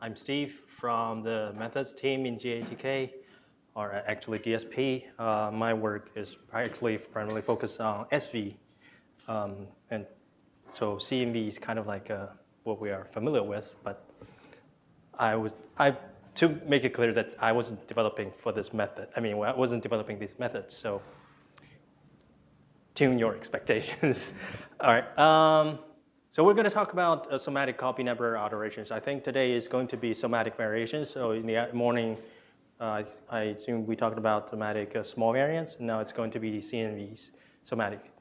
I'm Steve from the methods team in GATK, or actually DSP. My work is actually primarily focused on SV, and so CMV is kind of like what we are familiar with. But to make it clear that I wasn't developing for this method. I mean, I wasn't developing these methods, so tune your expectations. All right. So we're going to talk about somatic copy number alterations. I think today is going to be somatic variations. So in the morning, I assume we talked about somatic small variants, and now it's going to be CNVs, somatic.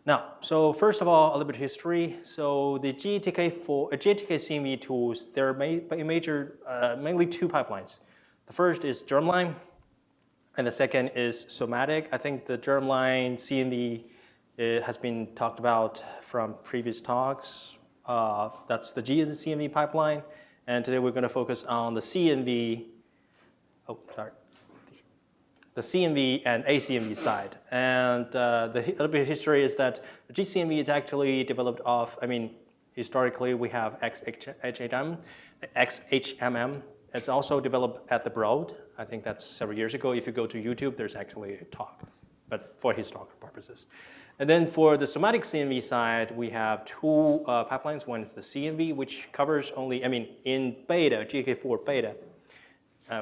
Now, so first of all, a little bit of history. So the GATK CNV tools, there are mainly two pipelines. The first is germline, and the second is somatic. I think the germline CNV has been talked about from previous talks. That's the CNV pipeline. And today we're going to focus on the CNV, the CNV and ACNV side. And the little bit of history is that the GCNV is actually developed off, historically we have XHMM. It's also developed at the BroadE. I think that's several years ago. If you go to YouTube, there's actually a talk, but for historical purposes. And then for the somatic CNV side, we have two pipelines. One is the CNV, which covers only, in beta, GATK4 beta,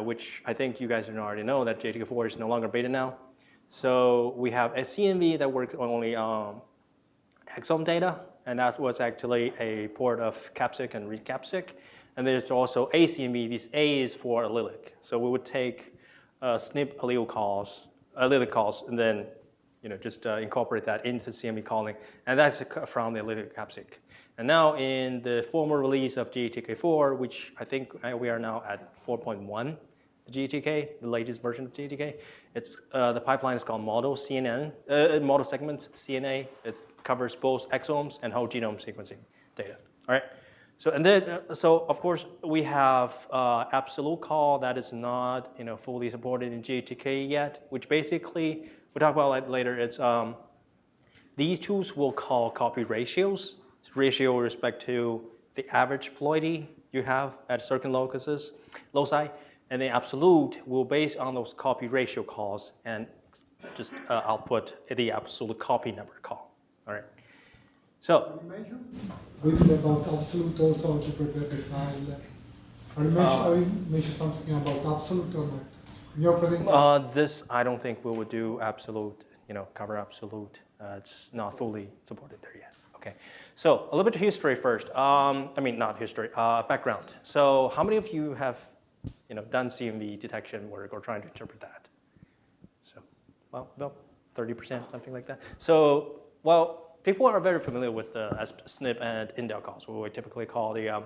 which I think you guys already know that GATK4 is no longer beta now. So we have a CNV that works only on exome data, and that was actually a port of capsic and recapsic. And there's also ACNV. This A is for allelic. So we would take SNP allelic calls, and then just incorporate that into CNV calling, and that's from the allelic capsic. And now in the formal release of GATK4, which I think we are now at 4.1, GATK, the latest version of GATK, it's the pipeline is called model segments CNA. It covers both exomes and whole genome sequencing data. All right. So and then so of course we have absolute call that is not fully supported in GATK yet, which basically we'll talk about that later. It's these tools will call copy ratios. It's ratio with respect to the average ploidy you have at certain loci, and the absolute will base on those copy ratio calls and just output the absolute copy number call. All right. So you mentioned briefly about absolute also to prepare the file. Are you mentioned something about absolute or not? In your presentation? This I don't think we would do absolute, cover absolute. It's not fully supported there yet. Okay. So a little bit of history first. Not history, background. So how many of you have, done CMV detection work or trying to interpret that? So, well, about 30%, something like that. So, well, people are very familiar with the SNP and indel calls, what we typically call the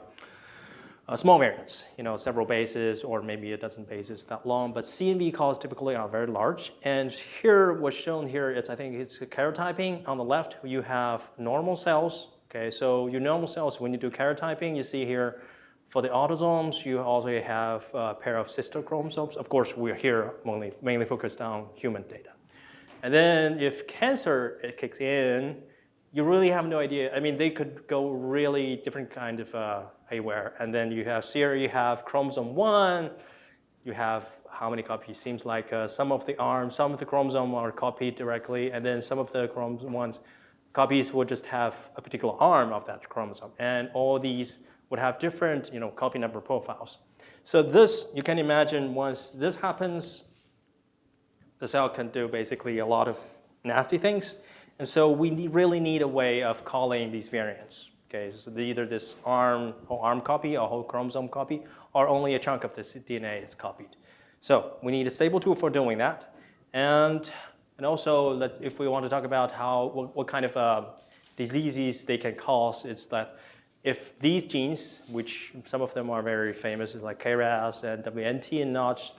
small variants, several bases or maybe a dozen bases that long, but CNV calls typically are very large. And here, what's shown here is, I think it's karyotyping. On the left, you have normal cells. Okay, so your normal cells, when you do karyotyping, you see here, for the autosomes, you also have a pair of sister chromosomes. Of course, we're here mainly focused on human data. And then if cancer kicks in, you really have no idea. They could go really different kind of haywire. And then you have chromosome 1, you have how many copies? Seems like some of the arms, some of the chromosomes are copied directly, and then some of the chromosome 1's copies would just have a particular arm of that chromosome. And all these would have different copy number profiles. So this, you can imagine once this happens, the cell can do basically a lot of nasty things. And so we really need a way of calling these variants. Okay, so either this whole arm copy or whole chromosome copy, or only a chunk of this DNA is copied. So we need a stable tool for doing that. And also, if we want to talk about what kind of diseases they can cause, it's that if these genes, which some of them are very famous, like KRAS and WNT and Notch,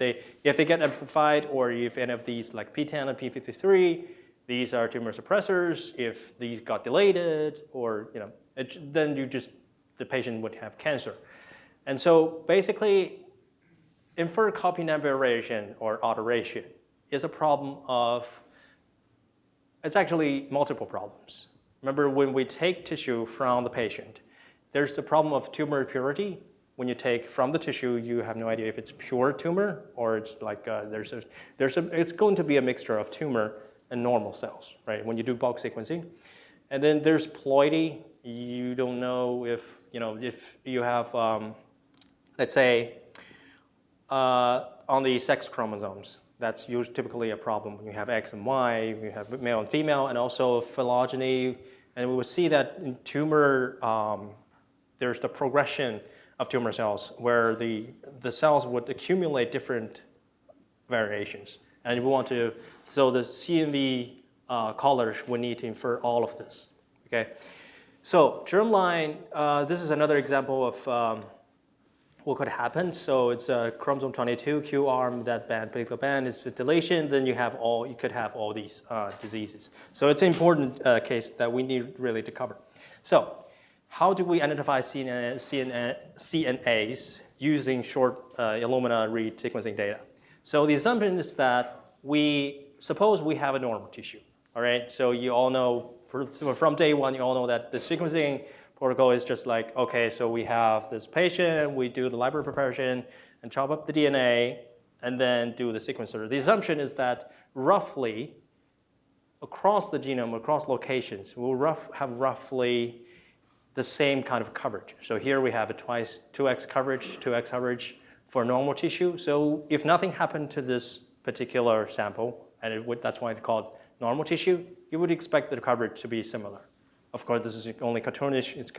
if they get amplified, or if any of these like P10 and P53, these are tumor suppressors. If these got deleted, or then the patient would have cancer. And so basically, inferred copy number variation or alteration is a problem of. It's actually multiple problems. Remember, when we take tissue from the patient, there's the problem of tumor purity. when you take from the tissue, you have no idea if it's pure tumor or it's like it's going to be a mixture of tumor and normal cells, right? When you do bulk sequencing, and then there's ploidy. You don't know if you have, let's say, on the sex chromosomes. That's typically a problem when you have X and Y, you have male and female, and also phylogeny. And we would see that in tumor, there's the progression of tumor cells where the cells would accumulate different variations. And we want to, so the CNV callers would need to infer all of this, okay? So germline, this is another example of what could happen. So it's a chromosome 22, Q arm, that band, particular band is a deletion, then you could have all these diseases. So it's an important case that we need really to cover. So how do we identify CNAs using short Illumina read sequencing data? So the assumption is that suppose we have a normal tissue, all right? So you all know, from day one, you all know that the sequencing protocol is just like, okay, so we have this patient, we do the library preparation and chop up the DNA and then do the sequencer. The assumption is that roughly across the genome, across locations, we'll have roughly the same kind of coverage. So here we have a 2x coverage for normal tissue. So if nothing happened to this particular sample, and that's why it's called normal tissue, you would expect the coverage to be similar. Of course, this is only cartoonish. It's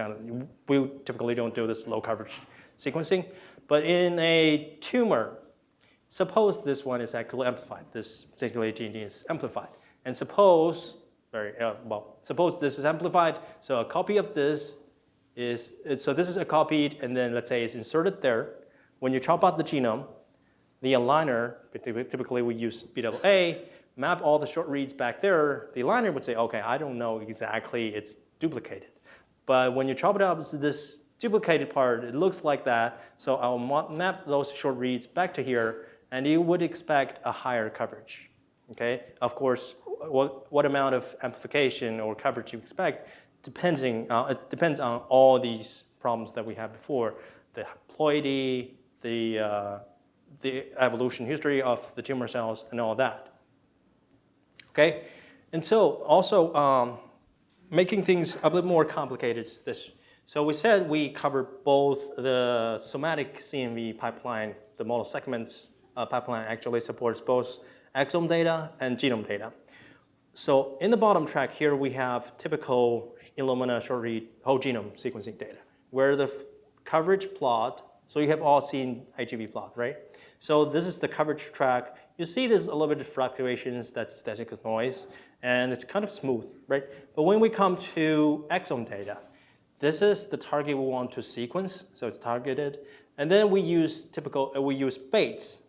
we typically don't do this low coverage sequencing. But in a tumor, suppose this one is actually amplified. This particular gene is amplified. And suppose this is amplified. So a copy of this so this is a copied, and then let's say it's inserted there. When you chop out the genome, the aligner, typically we use BAA, map all the short reads back there. The aligner would say, okay, I don't know exactly, it's duplicated. But when you chop it up, it's this duplicated part, it looks like that. So I'll map those short reads back to here, and you would expect a higher coverage. Okay? Of course, what amount of amplification or coverage you expect it depends on all these problems that we had before, the haploidy, the evolution history of the tumor cells, and all that. Okay, and so also making things a bit more complicated is this. So we said we cover both the somatic CNV pipeline, the model segments pipeline actually supports both exome data and genome data. So in the bottom track here, we have typical Illumina short read whole genome sequencing data, where the coverage plot, so you have all seen IGV plot, right? So this is the coverage track. You see there's a little bit of fluctuations, that's static noise, and it's kind of smooth, right? But when we come to exome data, this is the target we want to sequence, so it's targeted. And then we use baits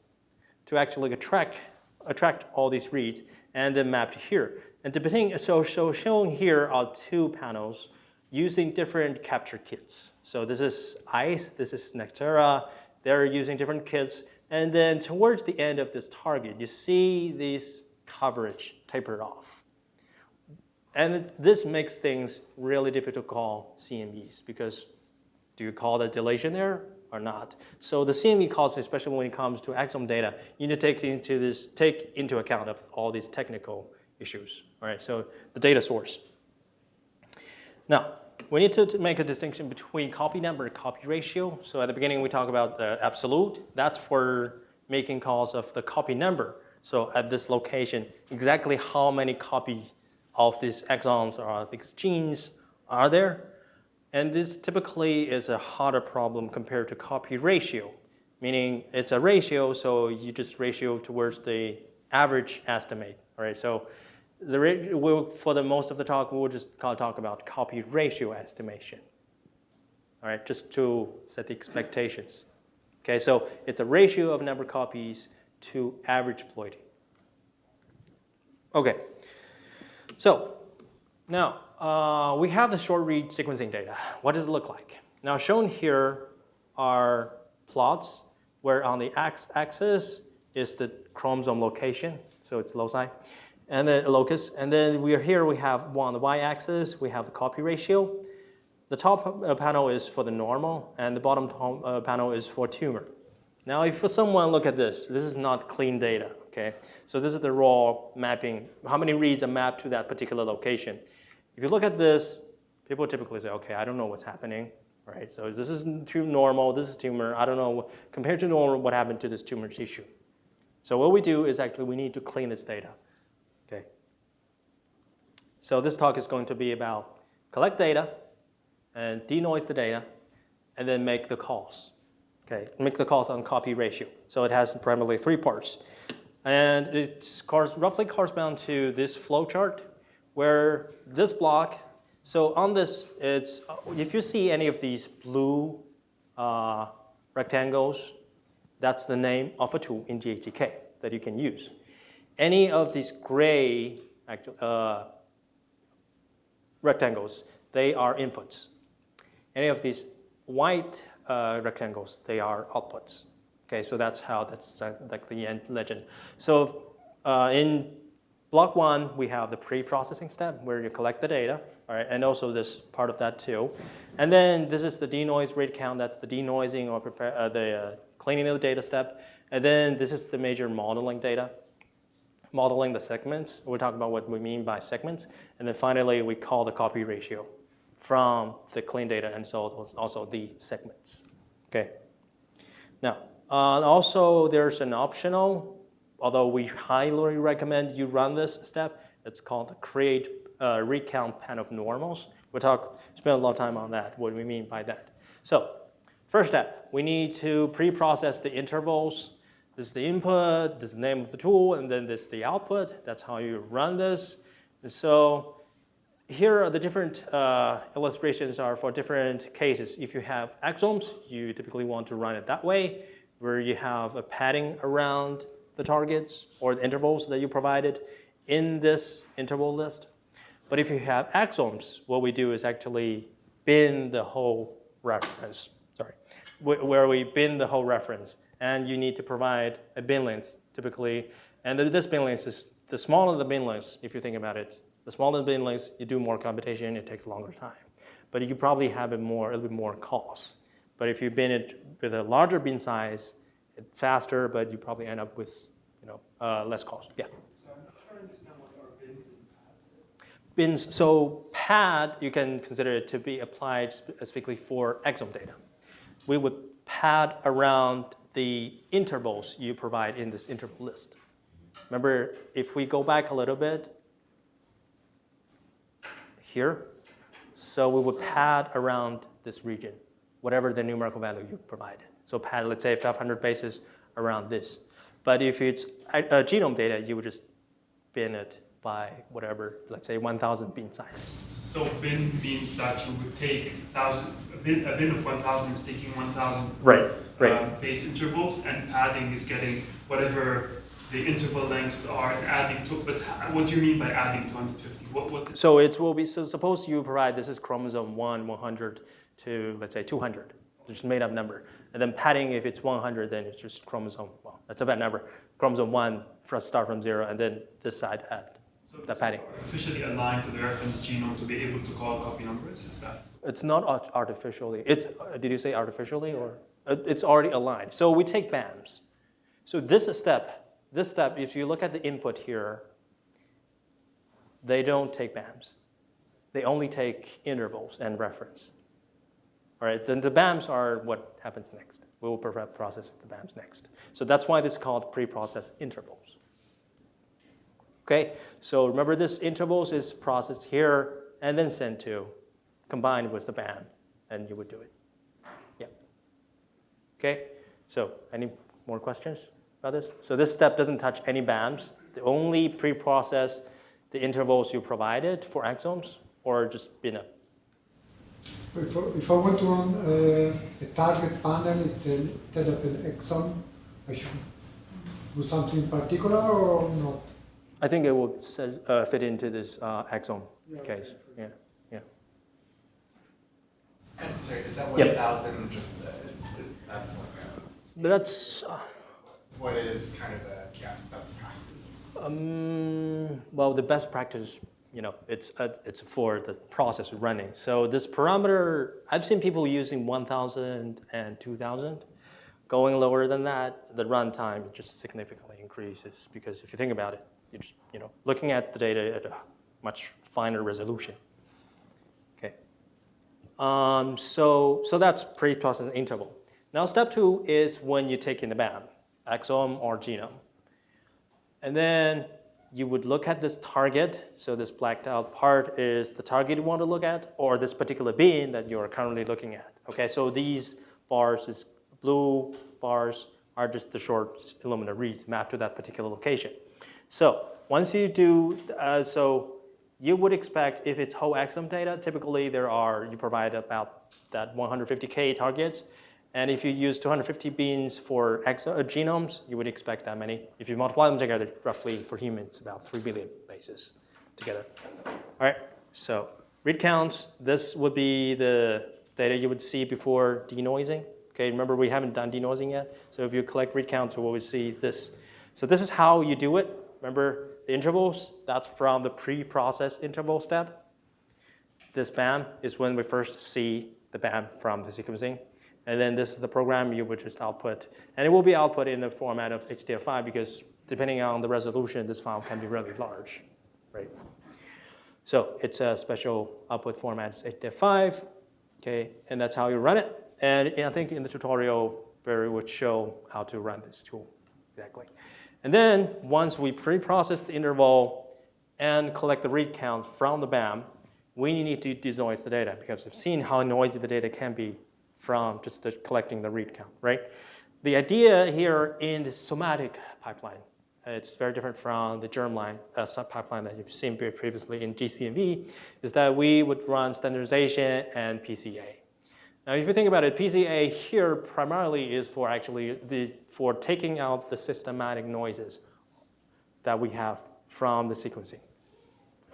to actually attract all these reads and then map to here. And depending, so shown here are two panels using different capture kits. So this is ICE, this is Nextera. They're using different kits. And then towards the end of this target, you see this coverage tapered off. And this makes things really difficult to call CNVs because do you call the deletion there or not? So the CNV calls, especially when it comes to exome data, you need to take into account of all these technical issues. All right, so the data source. Now, we need to make a distinction between copy number and copy ratio. So at the beginning, we talk about the absolute. That's for making calls of the copy number. So at this location, exactly how many copies of these exons or these genes are there. And this typically is a harder problem compared to copy ratio, meaning it's a ratio, so you just ratio towards the average estimate. All right, so for the most of the talk, we'll just talk about copy ratio estimation. All right, just to set the expectations. Okay, so it's a ratio of number of copies to average ploidy. Okay, so now we have the short read sequencing data. What does it look like? Now shown here are plots where on the x-axis is the chromosome location, so it's loci, and then locus. And then we have one on the y-axis, we have the copy ratio. The top panel is for the normal, and the bottom panel is for tumor. Now, if someone look at this is not clean data, okay? So this is the raw mapping, how many reads are mapped to that particular location. If you look at this, people typically say, okay, I don't know what's happening, right? So this is normal, this is tumor, I don't know, compared to normal, what happened to this tumor tissue. So what we do is actually we need to clean this data, okay? So this talk is going to be about collect data and denoise the data and then make the calls, okay? Make the calls on copy ratio. So it has primarily 3 parts. And it roughly corresponds to this flow chart where this block, so on this, it's, if you see any of these blue rectangles, that's the name of a tool in GATK that you can use. Any of these gray rectangles, they are inputs. Any of these white rectangles, they are outputs. Okay, so that's how, that's like the end legend. So in block 1, we have the pre-processing step where you collect the data, all right, and also this part of that too. And then this is the denoise read count, that's the denoising or the cleaning of the data step. And then this is the major modeling data, modeling the segments. We'll talk about what we mean by segments. And then finally, we call the copy ratio from the clean data and so also the segments. Okay. Now, also there's an optional, although we highly recommend you run this step, it's called the create recount pan of normals. We'll spend a lot of time on that, what we mean by that. So first step, we need to pre-process the intervals. This is the input, this is the name of the tool, and then this is the output. That's how you run this. And so here are the different illustrations are for different cases. If you have exomes, you typically want to run it that way, where you have a padding around the targets or the intervals that you provided in this interval list. But if you have exomes, what we do is actually bin the whole reference, where we bin the whole reference. And you need to provide a bin length typically. And this bin length is, the smaller the bin length, if you think about it, the smaller the bin length, you do more computation, it takes longer time. But you probably have a little bit more cost. But if you bin it with a larger bin size, it's faster, but you probably end up with less cost. Yeah. So I'm not sure I understand what are bins and pads. Bins, so pad, you can consider it to be applied specifically for exome data. We would pad around the intervals you provide in this interval list. Remember, if we go back a little bit here, so we would pad around this region, whatever the numerical value you provided. So pad, let's say 500 bases around this. But if it's genome data, you would just bin it by whatever, let's say 1,000 bin sizes. So bin means that you would take a bin of 1,000 is taking 1,000 right. base intervals, and padding is getting whatever the interval lengths are and adding to. But what do you mean by adding 250? What so it will be, so suppose you provide this is chromosome 100 to let's say 200, just made up number. And then padding, if it's 100, then it's just chromosome, well, that's a bad number. Chromosome 1, start from 0, and then this side add the padding. So artificially aligned to the reference genome to be able to call copy numbers, is that? It's not artificially. It's, did you say artificially or? It's already aligned. So we take BAMs. So this step, if you look at the input here, they don't take BAMs. They only take intervals and reference. All right, then the BAMs are what happens next. We will process the BAMs next. So that's why this is called pre-process intervals. Okay, so remember this intervals is processed here and then sent to, combined with the BAM, and you would do it. Yeah. Okay, so any more questions about this? So this step doesn't touch any BAMs. They only pre-process the intervals you provided for exomes or just bin it. So if I want to run a target panel instead of an exome, I should do something particular or not? I think it will fit into this exome case. Yeah. Sorry, is that 1,000 just, that's like a... That's... what is kind of a, best practice? Well, the best practice it's for the process running. So this parameter, I've seen people using 1,000 and 2,000. Going lower than that, the runtime just significantly increases because if you think about it, you're just looking at the data at a much finer resolution. Okay. So that's pre-processing interval. Now step 2 is when you take in the BAM, exome or genome. And then you would look at this target. So this blacked out part is the target you want to look at, or this particular bean that you are currently looking at. Okay, so these bars, these blue bars, are just the short Illumina reads mapped to that particular location. So once you do, so you would expect if it's whole exome data, typically you provide about that 150K targets. And if you use 250 beans for genomes, you would expect that many. If you multiply them together, roughly for humans, about 3 billion bases together. All right, so read counts. This would be the data you would see before denoising. Okay, remember we haven't done denoising yet. So if you collect read counts, we will see this. So this is how you do it. Remember the intervals, that's from the pre-process interval step. This BAM is when we first see the BAM from the sequencing. And then this is the program you would just output. And it will be output in the format of HDF5 because depending on the resolution, this file can be really large, right? So it's a special output format, it's HDF5, okay? And that's how you run it. And I think in the tutorial, Barry would show how to run this tool exactly. And then once we pre-process the interval and collect the read count from the BAM, we need to denoise the data because we've seen how noisy the data can be from just collecting the read count, right? The idea here in the Somatic pipeline, it's very different from the germline pipeline that you've seen previously in GCMV, is that we would run standardization and PCA. Now, if you think about it, PCA here primarily is for for taking out the systematic noises that we have from the sequencing.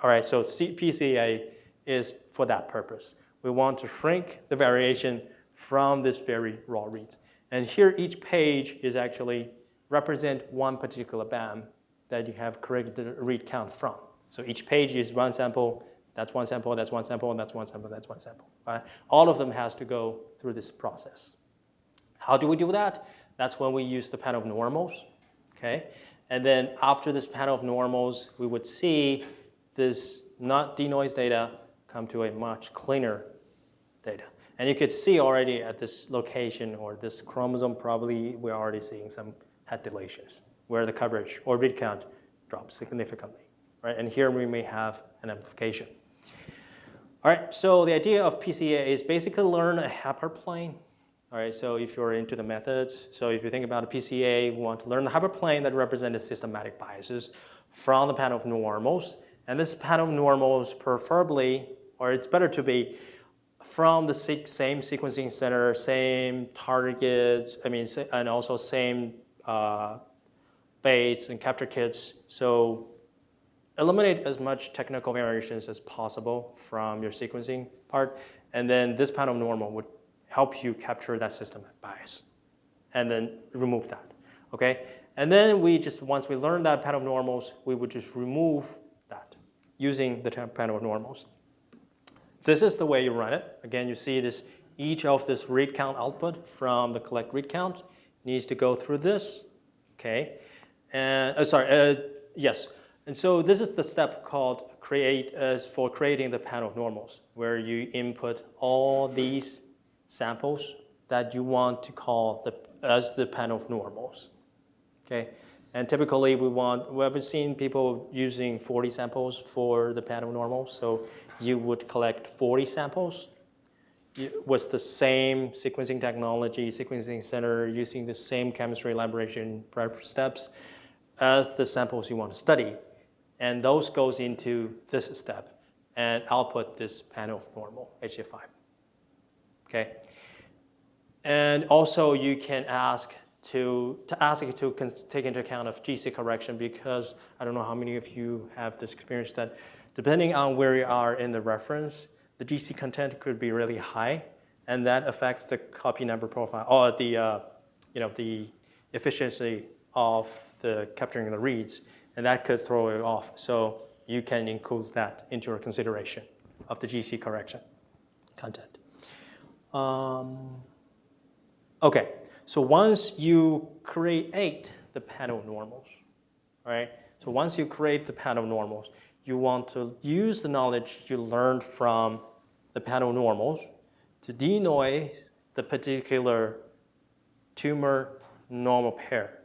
All right, so PCA is for that purpose. We want to shrink the variation from this very raw reads. And here each page is actually represent one particular BAM that you have corrected the read count from. So each page is one sample, that's one sample, that's one sample, and that's one sample, that's one sample. Right? All of them has to go through this process. How do we do that? That's when we use the panel of normals, okay? And then after this panel of normals, we would see this not denoised data come to a much cleaner data. And you could see already at this location or this chromosome, probably we're already seeing some head deletions where the coverage or read count drops significantly, right? And here we may have an amplification. All right, so the idea of PCA is basically learn a hyperplane. All right, so if you're into the methods, so if you think about a PCA, we want to learn the hyperplane that represents systematic biases from the panel of normals. And this panel of normals preferably, or it's better to be from the same sequencing center, same targets, and also same baits and capture kits. So eliminate as much technical variations as possible from your sequencing part. And then this panel of normal would help you capture that systematic bias and then remove that, okay? And then once we learn that panel of normals, we would just remove that using the panel of normals. This is the way you run it. Again, you see this, each of this read count output from the collect read count needs to go through this, okay? And, yes. And so this is the step called for creating the panel of normals, where you input all these samples that you want to call as the panel of normals, okay? And typically we have seen people using 40 samples for the panel of normals. So you would collect 40 samples with the same sequencing technology, sequencing center, using the same chemistry elaboration prep steps as the samples you want to study. And those goes into this step and output this panel of normal, HDF5, okay? And also you can ask to take into account of GC correction, because I don't know how many of you have this experience that depending on where you are in the reference, the GC content could be really high, and that affects the copy number profile or the efficiency of the capturing the reads, and that could throw it off. So you can include that into your consideration of the GC correction content. Okay, so once you create the pattern normals, right? So once you create the pattern normals, you want to use the knowledge you learned from the pattern normals to denoise the particular tumor normal pair,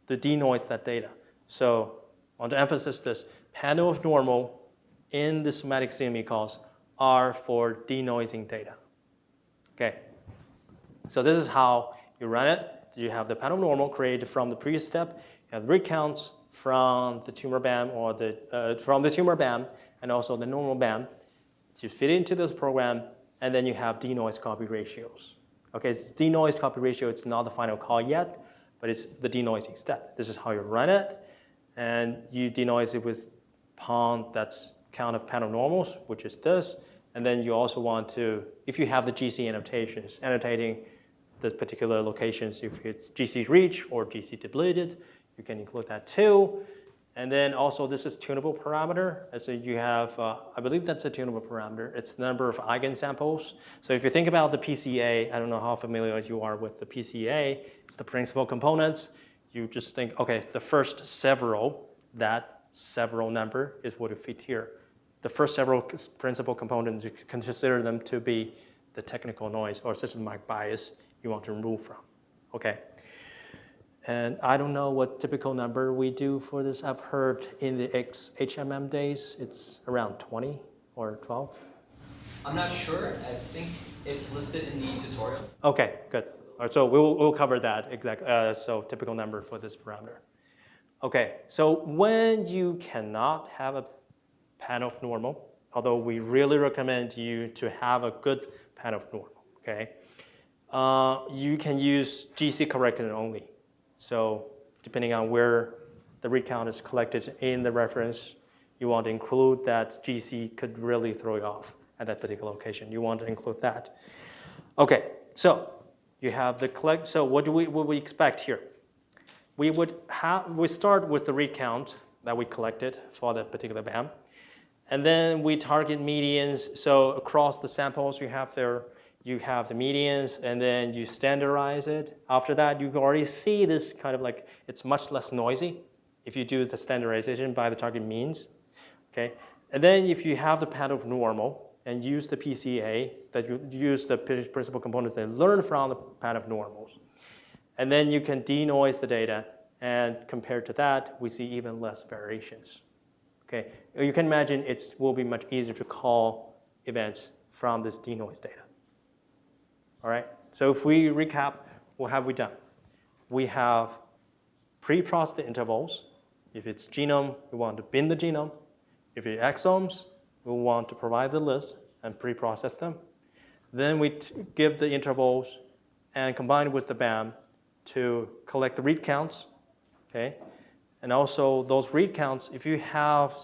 to denoise that data. So I want to emphasize this, pattern of normal in the somatic CME calls are for denoising data. Okay, so this is how you run it. You have the pattern normal created from the previous step, you have the read counts from the tumor BAM or from the tumor BAM and also the normal BAM. You fit it into this program, and then you have denoise copy ratios. Okay, it's denoise copy ratio. It's not the final call yet, but it's the denoising step. This is how you run it, and you denoise it with PON that's count of pattern normals, which is this, and then you also want to, if you have the GC annotations, annotating the particular locations, if it's GC reach or GC depleted, you can include that too. And then also this is tunable parameter. So you have, I believe that's a tunable parameter. It's the number of eigensamples. So if you think about the PCA, I don't know how familiar you are with the PCA, it's the principal components. You just think, okay, the first several, that several number is what you fit here. The first several principal components, you can consider them to be the technical noise or systematic bias you want to remove from, okay? And I don't know what typical number we do for this. I've heard in the HMM days, it's around 20 or 12. I'm not sure. I think it's listed in the tutorial. Okay, good. All right, so we'll cover that exactly. So typical number for this parameter. Okay, so when you cannot have a pattern of normal, although we really recommend you to have a good pattern of normal, okay? You can use GC corrected only. So depending on where the read count is collected in the reference, you want to include that GC could really throw you off at that particular location. You want to include that. Okay, so you have the collect. So what we expect here? We start with the read count that we collected for that particular BAM, and then we target medians. So across the samples you have there, you have the medians, and then you standardize it. After that, you can already see this kind of like, it's much less noisy if you do the standardization by the target means, okay? And then if you have the pattern of normal and use the PCA, that you use the principal components that learn from the pattern of normals, and then you can denoise the data, and compared to that, we see even less variations, okay? You can imagine it will be much easier to call events from this denoise data. All right, so if we recap, what have we done? We have pre-processed the intervals. If it's genome, we want to bin the genome. If it's exomes, we want to provide the list and pre-process them. Then we give the intervals and combine it with the BAM to collect the read counts, okay? And also those read counts, if you have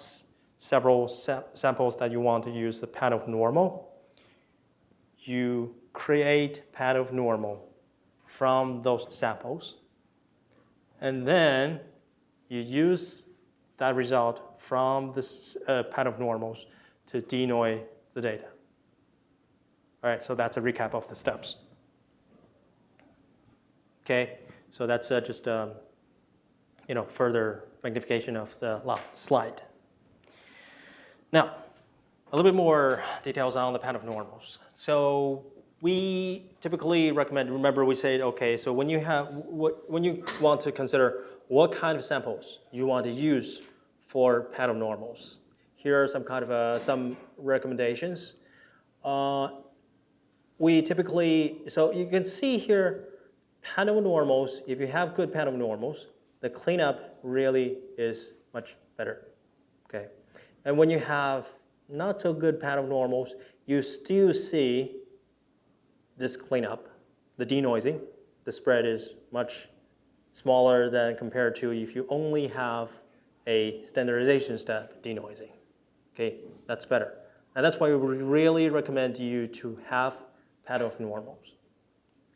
several samples that you want to use the pattern of normal, you create pattern of normal from those samples, and then you use that result from this pattern of normals to denoise the data. All right, so that's a recap of the steps. Okay, so that's just further magnification of the last slide. Now, a little bit more details on the pattern of normals. So we typically recommend, remember we said, okay, so when you want to consider what kind of samples you want to use for pattern normals, here are some kind of some recommendations. We typically, so you can see here, pattern normals, if you have good pattern normals, the cleanup really is much better, okay? And when you have not so good pattern normals, you still see this cleanup, the denoising. The spread is much smaller than compared to if you only have a standardization step denoising. Okay, that's better. And that's why we really recommend you to have pattern of normals.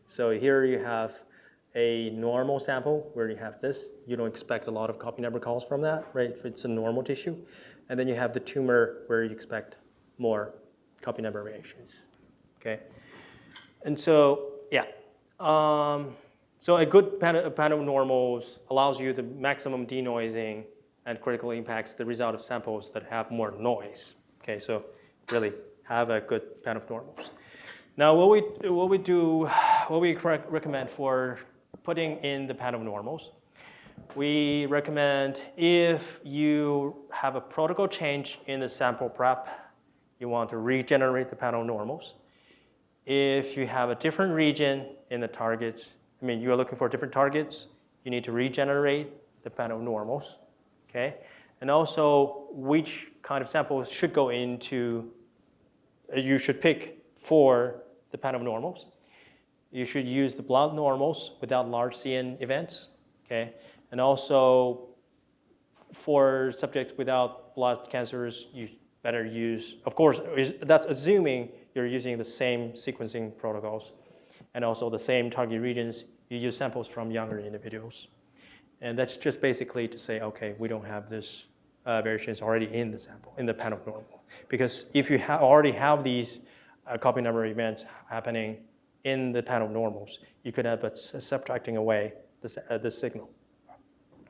So here you have a normal sample where you have this. You don't expect a lot of copy number calls from that, right, if it's a normal tissue. And then you have the tumor where you expect more copy number variations. Okay. And so, yeah. So a good pattern of normals allows you the maximum denoising and critically impacts the result of samples that have more noise. Okay, so really have a good pattern of normals. Now, what we recommend for putting in the pattern of normals, we recommend if you have a protocol change in the sample prep, you want to regenerate the pattern of normals. If you have a different region in the targets, I mean, you are looking for different targets, you need to regenerate the pattern of normals, okay? And also, which kind of samples should go into, you should pick for the pattern of normals. You should use the blood normals without large CN events, okay? And also, for subjects without blood cancers, you better use, of course, that's assuming you're using the same sequencing protocols and also the same target regions. You use samples from younger individuals. And that's just basically to say, okay, we don't have this variations already in the sample, in the pattern of normal. Because if you already have these copy number events happening in the pattern of normals, you could have subtracting away the signal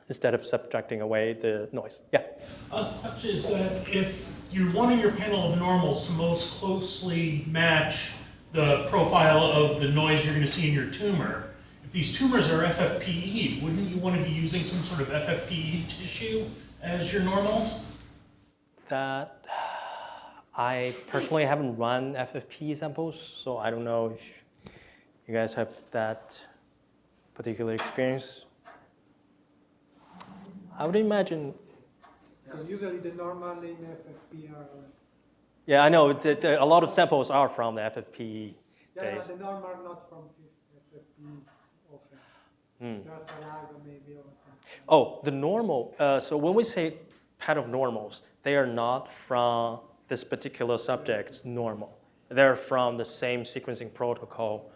instead of subtracting away the noise. Yeah? Question is that if you're wanting your panel of normals to most closely match the profile of the noise you're going to see in your tumor, if these tumors are FFPE, wouldn't you want to be using some sort of FFPE tissue as your normals? That, I personally haven't run FFPE samples, so I don't know if you guys have that particular experience. I would imagine. Because usually the normal in FFP are. Yeah, I know. A lot of samples are from the FFPE Yeah, days. the normal not from FFP often. Just alive maybe or something. Oh, the normal. So when we say pattern of normals, they are not from this particular subject's normal. They're from the same sequencing protocol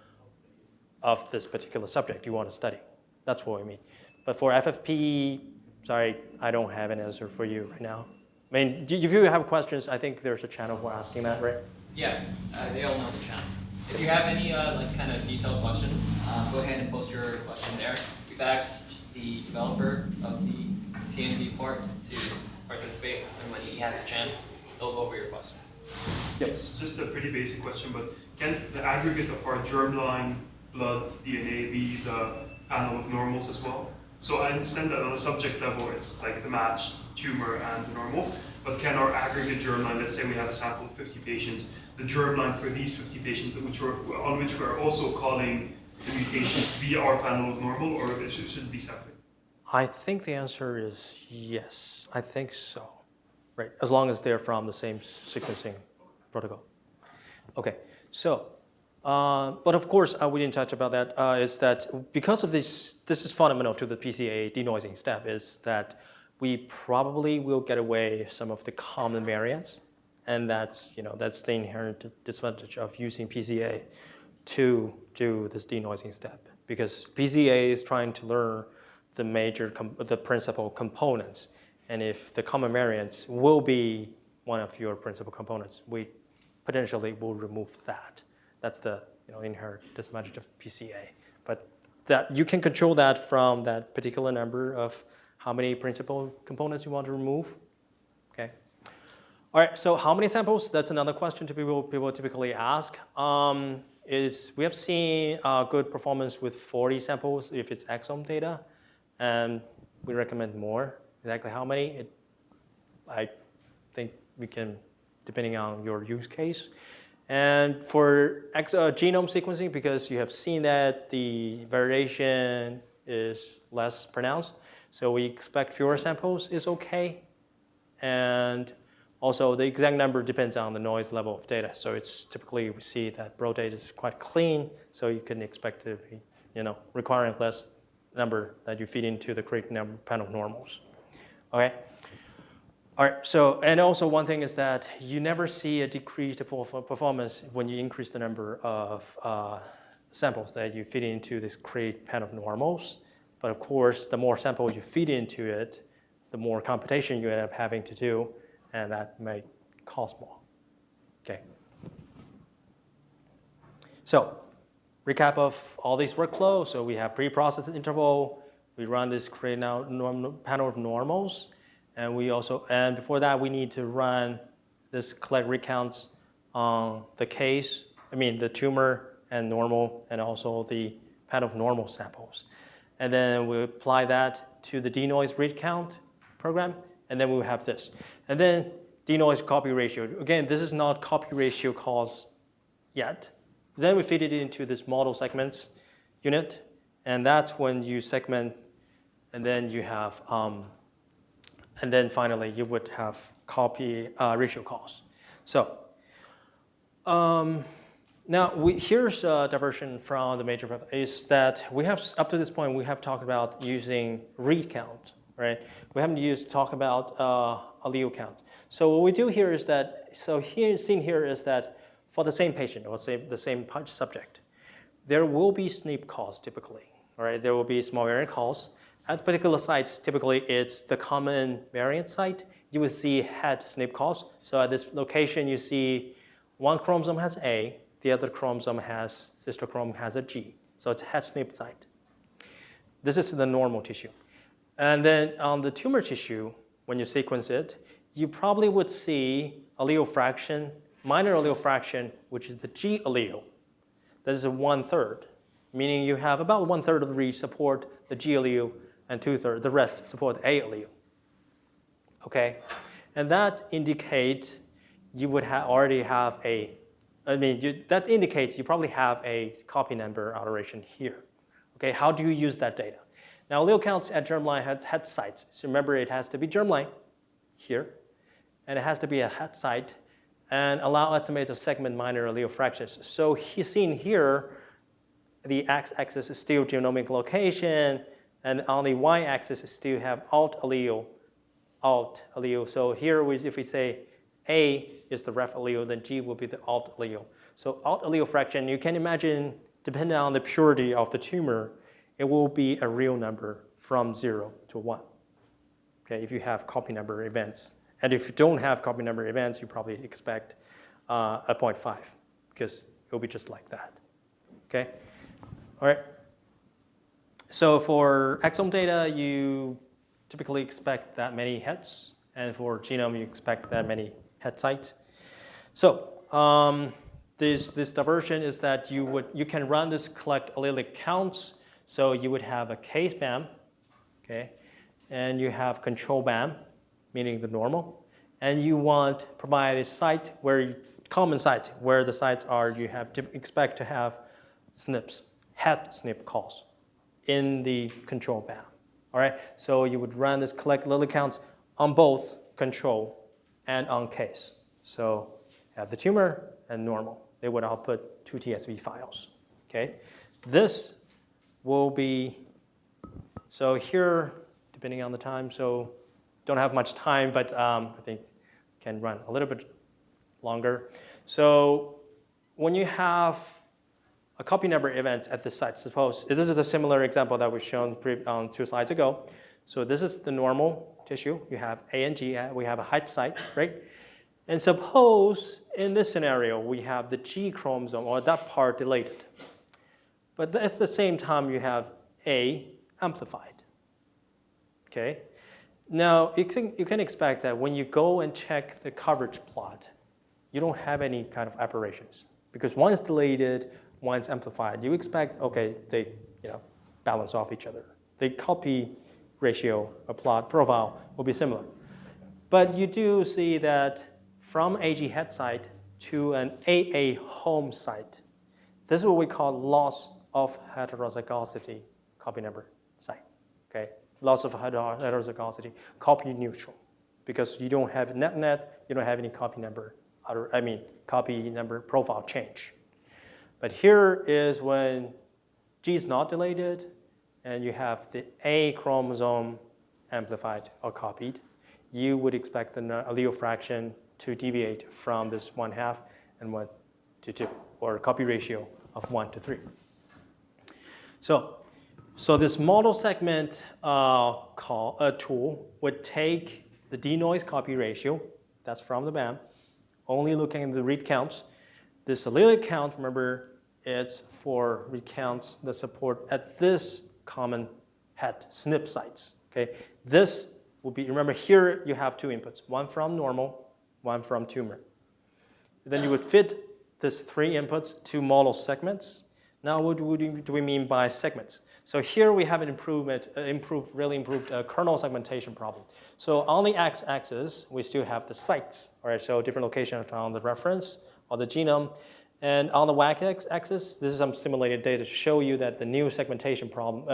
of this particular subject you want to study. That's what I mean. But for FFPE, sorry, I don't have an answer for you right now. I mean, if you have questions, I think there's a channel for asking that, right? Yeah, they all know the channel. If you have any like kind of detailed questions, go ahead and post your question there. We've asked the developer of the CNV port to participate, and when he has a chance, he'll go over your question. Yep. It's just a pretty basic question, but can the aggregate of our germline blood DNA be the panel of normals as well? So I understand that on a subject level, it's like the matched tumor and the normal, but can our aggregate germline, let's say we have a sample of 50 patients, the germline for these 50 patients on which we're also calling the mutations be our panel of normal, or it should be separate? I think the answer is yes. I think so. Right, as long as they're from the same sequencing protocol. Okay, so, but of course, we didn't touch about that, is that because of this is fundamental to the PCA denoising step, is that we probably will get away some of the common variants, and that's the inherent disadvantage of using PCA to do this denoising step, because PCA is trying to learn the principal components, and if the common variants will be one of your principal components, we potentially will remove that. That's the inherent disadvantage of PCA. But that you can control that from that particular number of how many principal components you want to remove. Okay. All right. So how many samples? That's another question people typically ask. We have seen good performance with 40 samples if it's exome data, and we recommend more. Exactly how many? I think we can, depending on your use case. And for genome sequencing, because you have seen that the variation is less pronounced, so we expect fewer samples is okay. And also the exact number depends on the noise level of data. So it's typically we see that BroadE is quite clean, so you can expect to be, requiring less number that you feed into the correct panel of normals. Okay. All right, so, and also one thing is that you never see a decreased performance when you increase the number of samples that you feed into this create panel of normals. But of course, the more samples you feed into it, the more computation you end up having to do. and that may cost more. Okay. So, recap of all these workflows. So we have pre-processed interval. We run this create now panel of normals, and before that we need to run this collect recounts on the case. The tumor and normal, and also the panel of normal samples. And then we apply that to the denoise read count program, and then we have this. And then denoise copy ratio. Again, this is not copy ratio calls yet. Then we feed it into this model segments unit, and that's when you segment, and then you have, and then finally you would have copy ratio calls. So now here's a diversion from the major prep is that we have, up to this point, we have talked about using read count, right? We haven't talk about allele count. So what we do here is that, seen here is that for the same patient, or say the same subject, there will be SNP calls typically, all right? There will be small variant calls. At particular sites, typically it's the common variant site. You will see het SNP calls. So at this location, you see one chromosome has A, the other chromosome sister chromosome has a G. So it's het SNP site. This is the normal tissue. And then on the tumor tissue, when you sequence it, you probably would see allele fraction, minor allele fraction, which is the G allele. That is a 1/3, meaning you have about 1/3 of the reads support the G allele, and 2/3, the rest support the A allele. Okay, and that indicates you would already have that indicates you probably have a copy number alteration here. Okay, how do you use that data? Now, allele counts at germline het sites. So remember, it has to be germline here, and it has to be a het site, and allow estimate of segment minor allele fractions. So he's seen here, the x-axis is still genomic location, and on the y-axis still have alt allele. So here, if we say A is the ref allele, then G will be the alt allele. So alt allele fraction, you can imagine, depending on the purity of the tumor, it will be a real number from 0 to 1. Okay, if you have copy number events. And if you don't have copy number events, you probably expect a 0.5, because it will be just like that. Okay, all right. So for exome data, you typically expect that many hets, and for genome, you expect that many het sites. So this diversion is that you can run this collect allelic counts. So you would have a case BAM, okay, and you have control BAM, meaning the normal, and you want provide a site common site where the sites are you have to expect to have SNPs, het SNP calls in the control BAM. All right, so you would run this collect allelic counts on both control and on case. So have the tumor and normal. They would output 2 TSV files. Okay, this will be, so here, depending on the time, so don't have much time, but I think can run a little bit longer. So when you have a copy number event at this site, suppose, this is a similar example that was shown on 2 slides ago. So this is the normal tissue. You have A and G, we have a height site, right? And suppose in this scenario, we have the G chromosome or that part deleted. But at the same time, you have A amplified, okay? Now, you can expect that when you go and check the coverage plot, you don't have any kind of aberrations because one is deleted, one's amplified. You expect, okay, they balance off each other. The copy ratio or plot profile will be similar. But you do see that from AG head site to an AA home site, this is what we call loss of heterozygosity copy number site, okay? Loss of heterozygosity, copy neutral, because you don't have net, you don't have any copy number, copy number profile change. But here is when G is not deleted, and you have the A chromosome amplified or copied, you would expect the allele fraction to deviate from this 1/2 and 1 to 2, or a copy ratio of 1 to 3. So this model segment tool would take the denoise copy ratio That's from the BAM. Only looking at the read counts. This allelic count, remember, it's for read counts that support at this common head, SNP sites. Okay, this will be, remember here you have two inputs, one from normal, one from tumor. Then you would fit these three inputs to model segments. Now what do we mean by segments? So here we have an really improved kernel segmentation problem. So on the x-axis, we still have the sites, all right? So different locations on the reference or the genome. And on the y-axis, this is some simulated data to show you that the new segmentation problem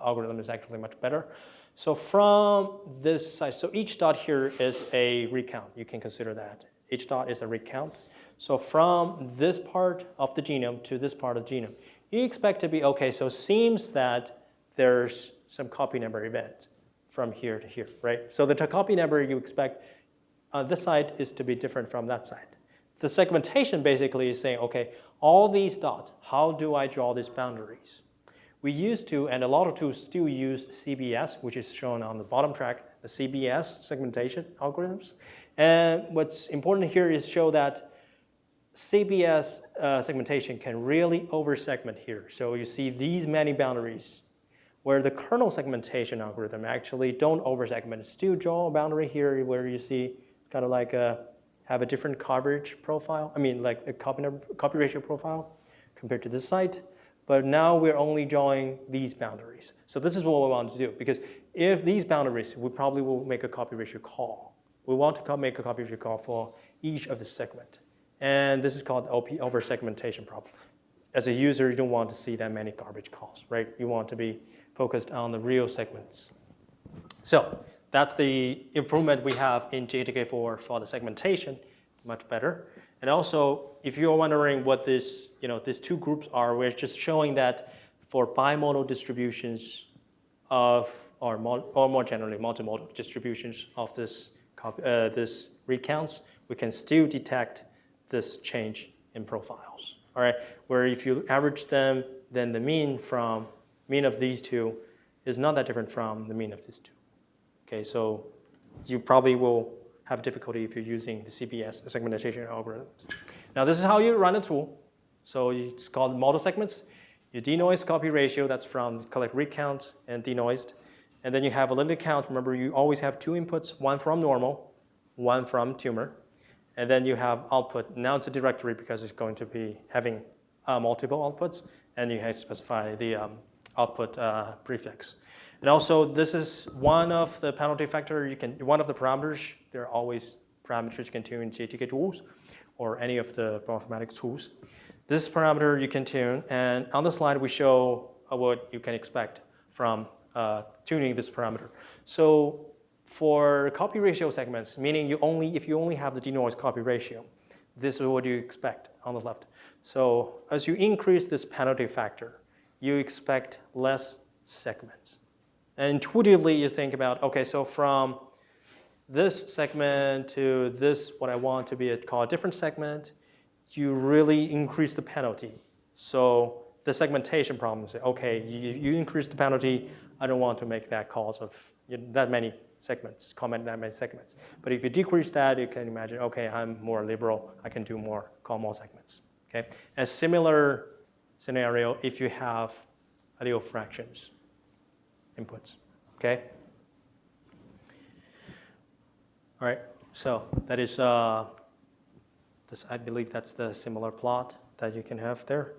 algorithm is actually much better. So from this site, so each dot here is a read count. You can consider that. Each dot is a read count. So from this part of the genome to this part of the genome, you expect to be, okay, so it seems that there's some copy number event from here to here, right? So the copy number you expect on this side is to be different from that side. The segmentation basically is saying, okay, all these dots, how do I draw these boundaries? We used to, and a lot of tools still use CBS, which is shown on the bottom track, the CBS segmentation algorithms. And what's important here is show that CBS segmentation can really over-segment here. So you see these many boundaries, where the kernel segmentation algorithm actually don't over-segment. Still draw a boundary here where you see it's kind of like have a different coverage profile. I mean, like a copy ratio profile compared to this site. But now we're only drawing these boundaries. So this is what we want to do, because if these boundaries, we probably will make a copy ratio call. We want to make a copy ratio call for each of the segment. And this is called over-segmentation problem. As a user, you don't want to see that many garbage calls, right? You want to be focused on the real segments. So that's the improvement we have in GATK4 for the segmentation, much better. And also, if you're wondering what this, these two groups are, we're just showing that for bimodal distributions of, or more generally, multimodal distributions of this read counts, we can still detect this change in profiles. All right, where if you average them, then the mean of these two is not that different from the mean of these two. Okay, so you probably will have difficulty if you're using the CBS segmentation algorithms. Now this is how you run a tool. So it's called model segments. You denoise copy ratio, that's from collect read count and denoised. And then you have a allelic count. Remember, you always have two inputs, one from normal, one from tumor. And then you have output. Now it's a directory because it's going to be having multiple outputs. And you have to specify the output prefix. And also, this is one of the penalty factor. One of the parameters. There are always parameters you can tune in GATK tools or any of the bioinformatics tools. This parameter you can tune. And on the slide, we show what you can expect from tuning this parameter. So for copy ratio segments, meaning if you only have the denoise copy ratio, this is what you expect on the left. So as you increase this penalty factor, you expect less segments. And intuitively, you think about, okay, so from this segment to this, what I want to be called a different segment, you really increase the penalty. So the segmentation problem is, okay, you increase the penalty, I don't want to make that cause of that many segments, comment that many segments. But if you decrease that, you can imagine, okay, I'm more liberal, I can do call more segments, okay? A similar scenario if you have allele fractions inputs, okay? All right, so that is, I believe that's the similar plot that you can have there.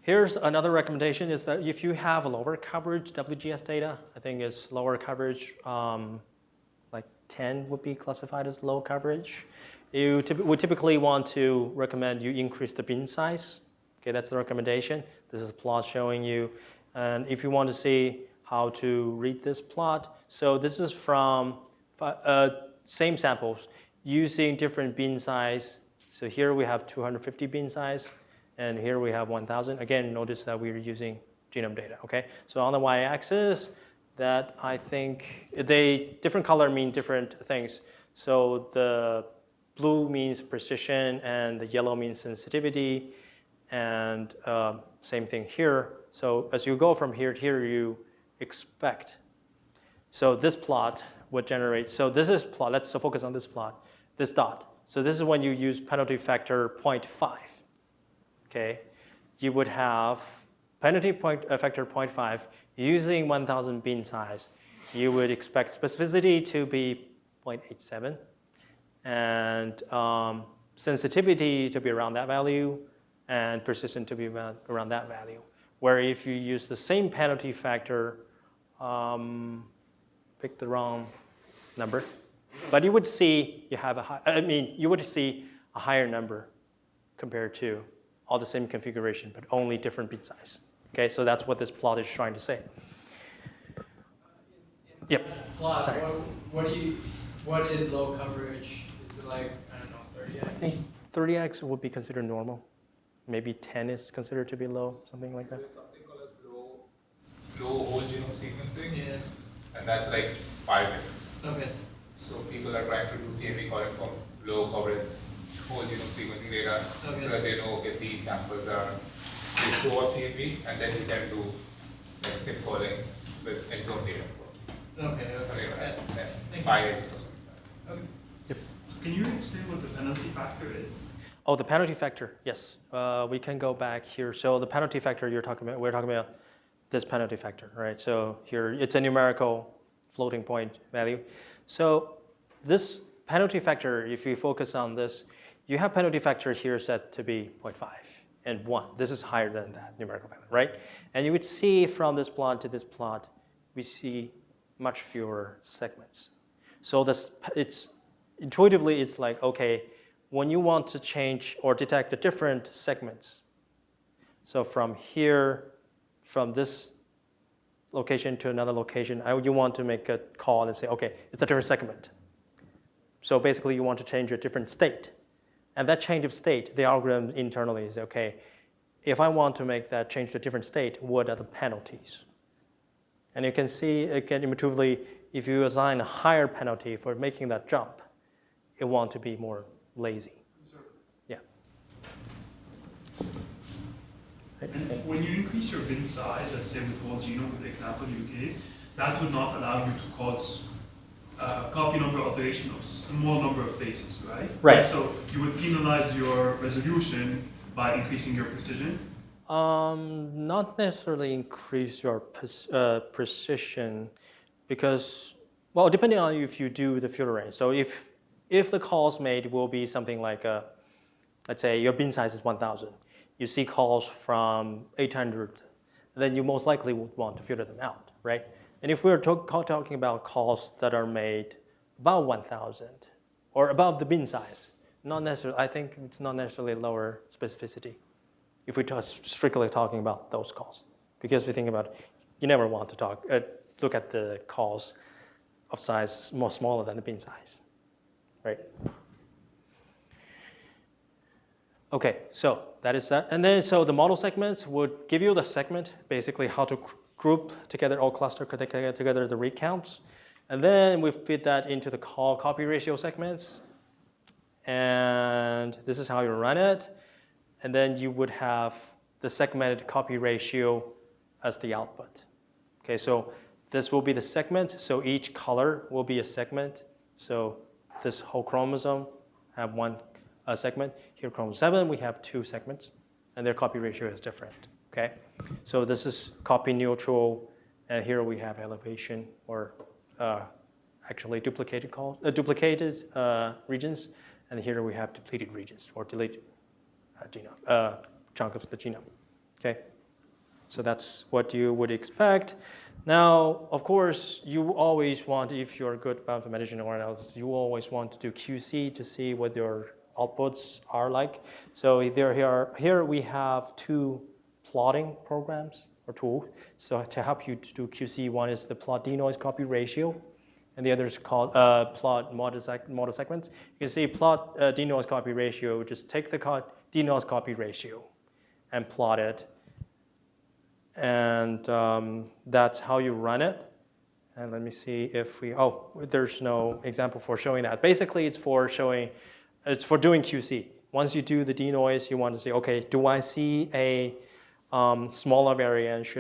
Here's another recommendation is that if you have a lower coverage WGS data, I think it's lower coverage, like 10 would be classified as low coverage. We typically want to recommend you increase the bin size. Okay, that's the recommendation. This is a plot showing you. And if you want to see how to read this plot, so this is from same samples using different bin size. So here we have 250 bin size. And here we have 1,000. Again, notice that we're using genome data, okay? So on the y-axis, that I think different color mean different things. So the blue means precision and the yellow means sensitivity. And same thing here. So as you go from here to here, you expect. So this plot would generate, so this is plot, let's focus on this plot, this dot. So this is when you use penalty factor 0.5, okay? You would have penalty factor 0.5 using 1,000 bin size. You would expect specificity to be 0.87 and sensitivity to be around that value and persistence to be around that value. Where if you use the same penalty factor, pick the wrong number, but you would see you have you would see a higher number compared to all the same configuration, but only different bit size. Okay, so that's what this plot is trying to say. Yep. Plot, Sorry. what is low coverage? Is it like, I don't know, 30x? I think 30x would be considered normal. Maybe 10 is considered to be low, something like that. There's something called as low whole genome sequencing, Yeah. and that's like 5x. Okay. So people are trying to do CMV calling for low coverage whole genome sequencing data, Okay. so that they know, okay, these samples are they store CMV, and then you can do like SNP calling with exome data. Okay. Something like that. Thank you. 5x or something like that. Okay. So can you explain what the penalty factor is? Oh, the penalty factor, yes. We can go back here. So the penalty factor we're talking about this penalty factor, right? So here it's a numerical floating point value. So this penalty factor, if you focus on this, you have penalty factor here set to be 0.5 and 1. This is higher than that numerical value, right? And you would see from this plot to this plot, we see much fewer segments. So it's intuitively, it's like, okay, when you want to change or detect the different segments, so from here, from this location to another location, you want to make a call and say, okay, it's a different segment. So basically, you want to change a different state. And that change of state, the algorithm internally is, okay, if I want to make that change to a different state, what are the penalties? And you can see, again, intuitively, if you assign a higher penalty for making that jump, it wants to be more lazy. Yeah. And when you increase your bin size, let's say with whole genome, with the example you gave, that would not allow you to cause copy number alteration of small number of bases, right? Right. So you would penalize your resolution by increasing your precision. Not necessarily increase your precision, because, well, depending on if you do the filtering. So if the calls made will be something like, let's say your bin size is 1,000, you see calls from 800, then you most likely would want to filter them out, right? And if we're talking about calls that are made about 1,000 or above the bin size, not necessarily, I think it's not necessarily lower specificity if we're strictly talking about those calls. Because we think about, you never want to look at the calls of size more smaller than the bin size, right? Okay, so that is that. And then, so the model segments would give you the segment, basically how to group together or cluster together the read counts. And then we fit that into the call copy ratio segments. And this is how you run it. And then you would have the segmented copy ratio as the output. Okay, so this will be the segment. So each color will be a segment. So this whole chromosome have one segment. Here, chromosome 7, we have 2 segments, and their copy ratio is different. Okay, so this is copy neutral, and here we have elevation or actually duplicated regions, and here we have depleted regions or deleted genome chunk of the genome. Okay, so that's what you would expect. Now, of course, you always want, if you're good bioinformatician or analysis, you always want to do QC to see what your outputs are like. So here we have 2 plotting programs or tools. So to help you to do QC, one is the plot denoise copy ratio, and the other is called plot model segments. You can see plot denoise copy ratio, just take the denoise copy ratio and plot it. And that's how you run it. And let me see if there's no example for showing that. Basically, it's for doing QC. Once you do the denoise, you want to say, okay, do I see a smaller variance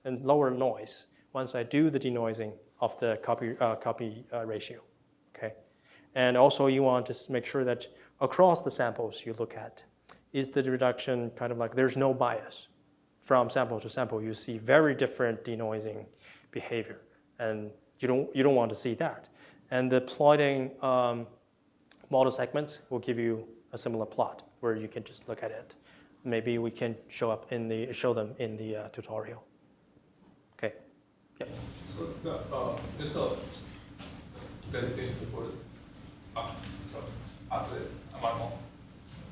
and lower noise? Once I do the denoising, of the copy ratio, okay? And also you want to make sure that across the samples you look at, is the reduction kind of like there's no bias from sample to sample. You see very different denoising behavior, and you don't want to see that. And the plotting model segments will give you a similar plot where you can just look at it. Maybe we can show them in the tutorial. Okay. Yeah. So just the presentation before, sorry, after this, one more.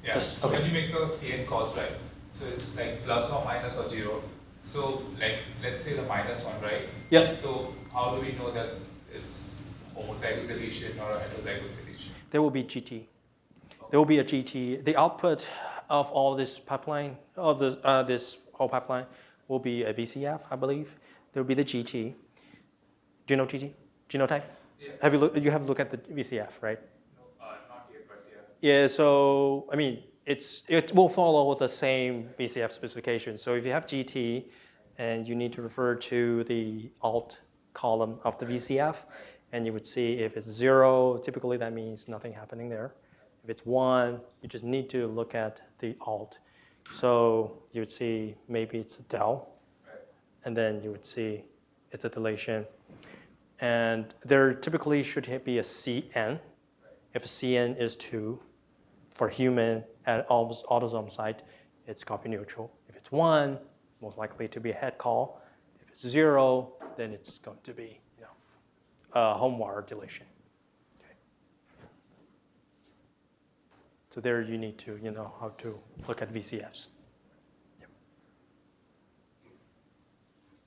Yeah. Yes, So okay. when you make the CN calls, right? So it's like plus or minus or zero. So like let's say the minus one, right? Yeah. So how do we know that it's homozygous deletion or a heterozygous deletion? There will be GT. There will be a GT. The output of all this pipeline, of this whole pipeline, will be a VCF, I believe. There will be the GT. Do you know GT? Genotype? Yeah. You have looked at the VCF, right? No, not yet, but yeah. Yeah. So I mean, it will follow the same VCF specification. So if you have GT, and you need to refer to the alt column of the VCF, and you would see if it's 0, typically that means nothing happening there. If it's 1, you just need to look at the alt. So you would see maybe it's a del, and then you would see it's a deletion. And there typically should be a CN. If CN is 2, for human at autosome site, it's copy neutral. If it's 1, most likely to be a head call. If it's 0, then it's going to be a home wire deletion. Okay. So there you need to know how to look at VCFs. Yep.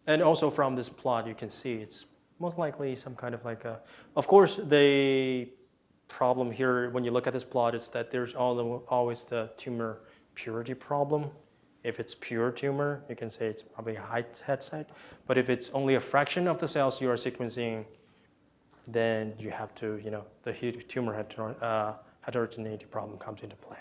And also from this plot, you can see it's most likely some kind of like a. Of course, the problem here when you look at this plot is that there's always the tumor purity problem. If it's pure tumor, you can say it's probably a high head site. But if it's only a fraction of the cells you are sequencing, then you have to, the tumor heterogeneity problem comes into play.